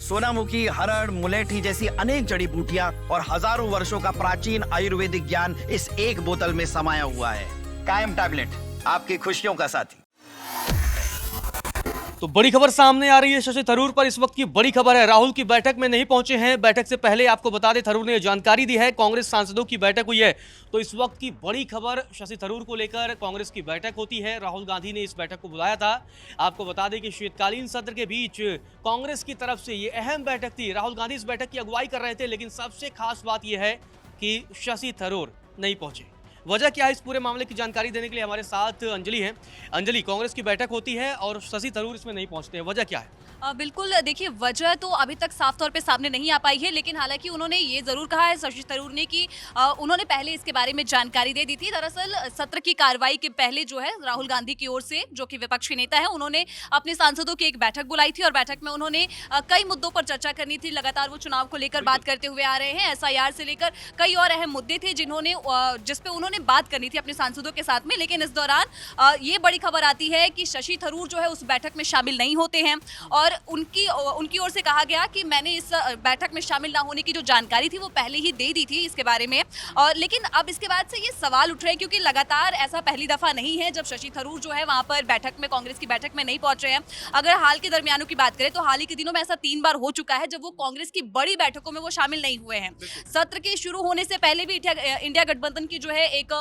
सोनामुखी, हरड़, मुलेठी जैसी अनेक जड़ी बूटियां और हजारों वर्षों का प्राचीन आयुर्वेदिक ज्ञान इस एक बोतल में समाया हुआ है। कायम टैबलेट, आपकी खुशियों का साथी। तो बड़ी खबर सामने आ रही है शशि थरूर पर। इस वक्त की बड़ी खबर है, राहुल की बैठक में नहीं पहुंचे हैं। बैठक से पहले आपको बता दें, थरूर ने जानकारी दी है, कांग्रेस सांसदों की बैठक हुई है। तो इस वक्त की बड़ी खबर शशि थरूर को लेकर, कांग्रेस की बैठक होती है। राहुल गांधी ने इस बैठक को बुलाया था। आपको बता दें कि शीतकालीन सत्र के बीच कांग्रेस की तरफ से ये अहम बैठक थी। राहुल गांधी इस बैठक की अगुवाई कर रहे थे, लेकिन सबसे खास बात यह है कि शशि थरूर नहीं पहुंचे। वजह क्या है, इस पूरे मामले की जानकारी देने के लिए हमारे साथ अंजलि है। अंजलि, कांग्रेस की बैठक होती है और शशि थरूर इसमें नहीं पहुंचते हैं, वजह क्या है? बिल्कुल, देखिए वजह तो अभी तक साफ तौर पे सामने नहीं आ पाई है, लेकिन हालांकि उन्होंने ये जरूर कहा है शशि थरूर ने कि उन्होंने पहले इसके बारे में जानकारी दे दी थी। दरअसल सत्र की कार्रवाई के पहले जो है राहुल गांधी की ओर से, जो कि विपक्ष के नेता है, उन्होंने अपने सांसदों की एक बैठक बुलाई थी और बैठक में उन्होंने कई मुद्दों पर चर्चा करनी थी। लगातार वो चुनाव को लेकर बात करते हुए आ रहे हैं। SIR से लेकर कई और अहम मुद्दे थे जिसपे उन्होंने बात करनी थी अपने सांसदों के साथ में। लेकिन इस दौरान ये बड़ी खबर आती है कि शशि थरूर जो है उस बैठक में शामिल नहीं होते हैं और उनकी ओर से कहा गया कि मैंने इस बैठक में शामिल ना होने की जो जानकारी थी वो पहले ही दे दी थी इसके बारे में। और लेकिन अब इसके बाद से ये सवाल उठ रहे हैं, क्योंकि लगातार ऐसा पहली दफा नहीं है जब शशि थरूर जो है वहां पर बैठक में, कांग्रेस की बैठक में नहीं पहुंच रहे हैं। अगर हाल के दरमियानों की बात करें तो हाल ही के दिनों में ऐसा 3 बार हो चुका है जब वो कांग्रेस की बड़ी बैठकों में वो शामिल नहीं हुए हैं। सत्र के शुरू होने से पहले भी इंडिया गठबंधन की जो है एक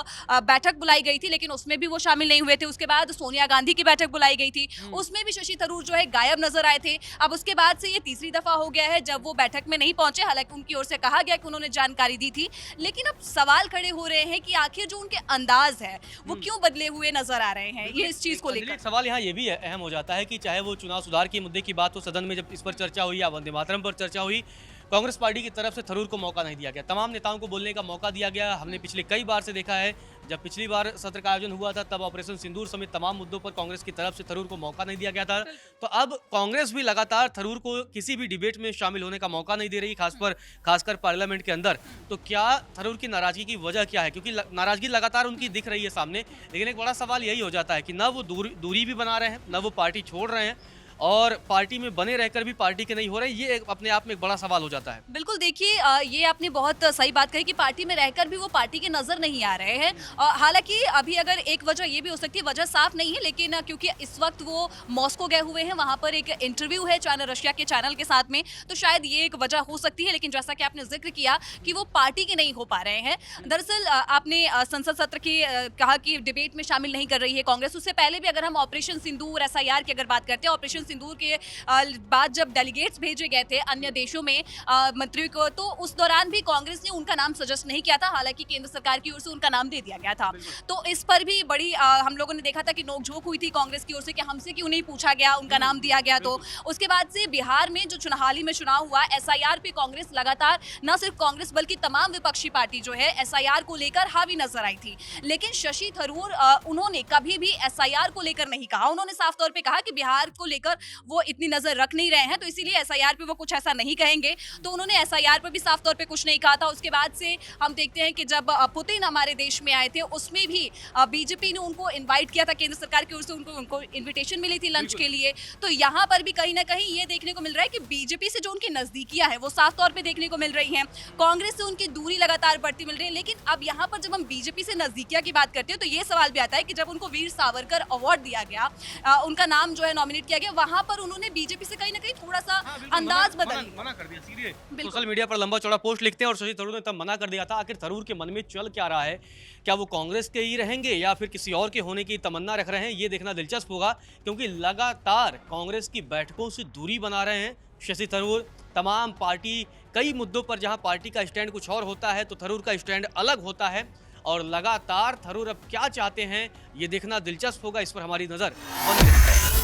बैठक बुलाई गई थी, लेकिन उसमें भी वो शामिल नहीं हुए थे। उसके बाद सोनिया गांधी की बैठक बुलाई गई थी, उसमें भी शशि थरूर जो है गायब नजर आए थे। अब उसके बाद से ये तीसरी दफा हो गया है जब वो बैठक में नहीं पहुंचे। हालांकि उनकी ओर से कहा गया कि उन्होंने जानकारी दी थी, लेकिन अब सवाल खड़े हो रहे हैं कि आखिर जो उनके अंदाज है वो क्यों बदले हुए नजर आ रहे हैं। ये इस चीज को लेकर सवाल यहाँ ये भी अहम हो जाता है कि चाहे वो चुनाव सुधार के मुद्दे की बात हो, सदन में जब इस पर चर्चा हुई या वंदे मातरम पर चर्चा हुई, कांग्रेस पार्टी की तरफ से थरूर को मौका नहीं दिया गया। तमाम नेताओं को बोलने का मौका दिया गया। हमने पिछले कई बार से देखा है, जब पिछली बार सत्र का आयोजन हुआ था तब ऑपरेशन सिंदूर समेत तमाम मुद्दों पर कांग्रेस की तरफ से थरूर को मौका नहीं दिया गया था। तो अब कांग्रेस भी लगातार थरूर को किसी भी डिबेट में शामिल होने का मौका नहीं दे रही, खासकर पार्लियामेंट के अंदर। तो क्या थरूर की नाराजगी की वजह क्या है? क्योंकि नाराजगी लगातार उनकी दिख रही है सामने, लेकिन एक बड़ा सवाल यही हो जाता है कि न वो दूरी भी बना रहे हैं, न वो पार्टी छोड़ रहे हैं, और पार्टी में बने रहकर भी पार्टी के नहीं हो रहे। ये अपने आप में एक बड़ा सवाल हो जाता है। बिल्कुल, देखिए ये आपने बहुत सही बात कही कि पार्टी में रहकर भी वो पार्टी के नजर नहीं आ रहे हैं। हालांकि अभी अगर एक वजह ये भी हो सकती है, वजह साफ नहीं है, लेकिन क्योंकि इस वक्त वो मॉस्को गए हुए हैं, वहां पर एक इंटरव्यू है चाइना रशिया के चैनल के साथ में, तो शायद ये एक वजह हो सकती है। लेकिन जैसा कि आपने जिक्र किया कि वो पार्टी के नहीं हो पा रहे हैं। दरअसल आपने संसद सत्र की कहा कि डिबेट में शामिल नहीं कर रही है कांग्रेस। उससे पहले भी अगर हम ऑपरेशन सिंदूर, SIR की अगर बात करते हैं, ऑपरेशन सिंदूर के बाद जब डेलीगेट्स भेजे गए थे अन्य देशों में मंत्रियों को, तो उस दौरान भी कांग्रेस ने उनका नाम सजेस्ट नहीं किया था। हालांकि केंद्र सरकार की ओर से उनका नाम दे दिया गया था। तो इस पर भी बड़ी हम लोगों ने देखा था कि नोकझोंक हुई थी कांग्रेस की ओर से कि हमसे क्यों नहीं पूछा गया, उनका नाम दिया गया। तो उसके बाद से बिहार में जो हाल ही में चुनाव हुआ, SIR पे कांग्रेस लगातार, न सिर्फ कांग्रेस बल्कि तमाम विपक्षी पार्टी जो है SIR को लेकर हावी नजर आई थी। लेकिन शशि थरूर उन्होंने कभी भी SIR को लेकर नहीं कहा। उन्होंने साफ तौर पे कहा कि बिहार को लेकर वो इतनी नजर रख नहीं रहे हैं, तो इसीलिए SIR पे वो कुछ ऐसा नहीं कहेंगे। तो उन्होंने SIR पे भी साफ तौर पे कुछ नहीं कहा था। उसके बाद से हम देखते हैं कि जब पुतिन हमारे देश में आए थे, उसमें भी बीजेपी ने उनको इनवाइट किया था, केंद्र सरकार की ओर से उनको इन्विटेशन मिली थी लंच के लिए। तो यहाँ पर भी कहीं ना कहीं ये देखने को मिल रहा है कि बीजेपी से जो उनकी नजदीकियां है वो साफ तौर पे देखने को मिल रही हैं। कांग्रेस से उनकी दूरी लगातार बढ़ती मिल रही है। लेकिन अब यहाँ पर जब हम बीजेपी से नजदीकियां की बात करते हैं तो ये सवाल भी आता है कि जब उनको वीर सावरकर अवार्ड दिया गया, उनका नाम जो है नॉमिनेट किया गया, वहां पर उन्होंने बीजेपी से कहीं ना कहीं थोड़ा सा अंदाज मना कर दिया सीधे। सोशल मीडिया पर लंबा चौड़ा पोस्ट लिखते हैं और शशि थरूर ने तब मना कर दिया था। आखिर थरूर के मन में चल क्या रहा है? क्या वो कांग्रेस के ही रहेंगे या फिर किसी और के होने की तमन्ना रख रहे हैं? ये देखना दिलचस्प होगा, क्योंकि लगातार कांग्रेस की बैठकों से दूरी बना रहे हैं शशि थरूर। तमाम पार्टी, कई मुद्दों पर जहां पार्टी का स्टैंड कुछ और होता है तो थरूर का स्टैंड अलग होता है, और लगातार थरूर अब क्या चाहते हैं ये देखना दिलचस्प होगा। इस पर हमारी नजर बनी रहेगी।